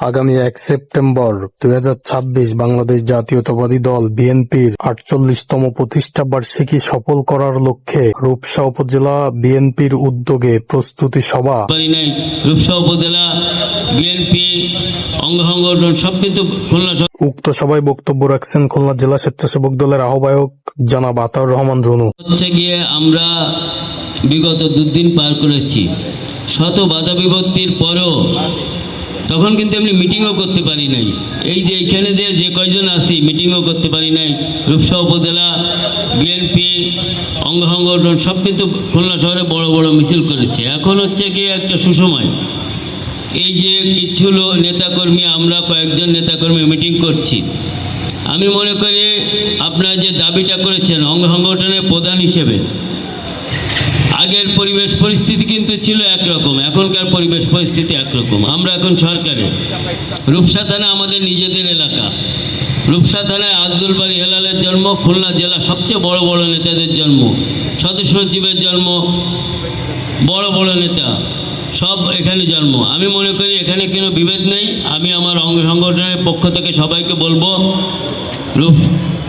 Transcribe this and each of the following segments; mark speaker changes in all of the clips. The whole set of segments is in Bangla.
Speaker 1: আগামী ১ সেপ্টেম্বর ২০২৬ বাংলাদেশ জাতীয়তাবাদী দল বিএনপির ৪৮তম প্রতিষ্ঠা বার্ষিকী সফল করার লক্ষ্যে রূপসা উপজেলা বিএনপির উদ্যোগে প্রস্তুতি সভা।
Speaker 2: রূপসা উপজেলা বিএনপি অঙ্গ সংগঠন সব কিন্তু খুলনা।
Speaker 1: উক্ত সভায় বক্তব্য রাখছেন খুলনা জেলা স্বেচ্ছাসেবক দলের আহ্বায়ক জনাব আতাউর রহমান রুনু।
Speaker 2: হচ্ছে গিয়ে আমরা বিগত দুদিন পার করেছি, শত বাধা বিপত্তির পরও তখন কিন্তু এমনি মিটিংও করতে পারি নাই। এই যে এইখানে যে কয়জন আছি মিটিংও করতে পারি নাই। রূপসা উপজেলা বিএনপি অঙ্গ সংগঠন সব কিন্তু খুলনা শহরে বড় বড় মিছিল করেছে। এখন হচ্ছে কি একটা সুসময়, এই যে কিছু নেতাকর্মী, আমরা কয়েকজন নেতাকর্মী মিটিং করছি। আমি মনে করি আপনারা যে দাবিটা করেছেন অঙ্গ সংগঠনের প্রধান হিসেবে, আগের পরিবেশ পরিস্থিতি কিন্তু ছিল একরকম, এখনকার পরিবেশ পরিস্থিতি একরকম। আমরা এখন সরকারে, রূপসা থানা আমাদের নিজেদের এলাকা। রূপসা থানায় আব্দুল বারী হেলালের জন্ম, খুলনা জেলা সবচেয়ে বড় বড় নেতাদের জন্ম, সদস্য সচিবের জন্ম, বড় বড় নেতা সব এখানে জন্ম। আমি মনে করি এখানে কোনো বিভেদ নেই। আমি আমার অঙ্গ সংগঠনের পক্ষ থেকে সবাইকে বলবো,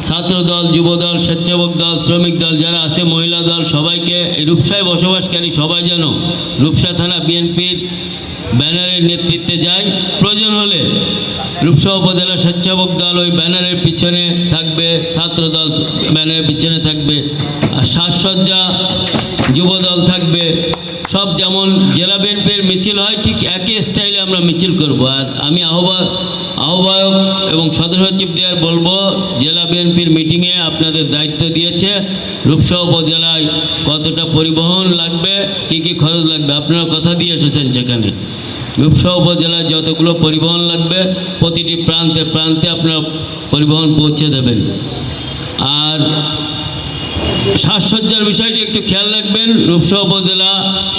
Speaker 2: ছাত্র দল, যুব দল, স্বেচ্ছাসেবক দল, শ্রমিক দল যারা আছে, মহিলা দল, সবাইকে এই রূপসায় বসবাসকারী সবাই যেন রূপসা থানা বিএনপির ব্যানারের নেতৃত্বে যায়। প্রয়োজন হলে রূপসা উপজেলা স্বেচ্ছাসেবক দল ওই ব্যানারের পিছনে থাকবে, ছাত্র দল ব্যানারের পিছনে থাকবে, আর সাজসজ্জা যুব দল থাকবে। সব যেমন জেলা বিএনপির মিছিল হয় ঠিক একই স্টাইলে আমরা মিছিল করব। আর আমি আহ্বায়ক এবং সদস্য সচিবদের বলবো, জেলা বিএনপির মিটিংয়ে আপনাদের দায়িত্ব দিয়েছে, রূপসা উপজেলায় কতটা পরিবহন লাগবে, কী কী খরচ লাগবে, আপনারা কথা দিয়ে এসেছেন। সেখানে রূপসা উপজেলায় যতগুলো পরিবহন লাগবে প্রতিটি প্রান্তে প্রান্তে আপনারা পরিবহন পৌঁছে দেবেন। আর সাজসজ্জার বিষয়টি একটু খেয়াল রাখবেন। রূপসা উপজেলা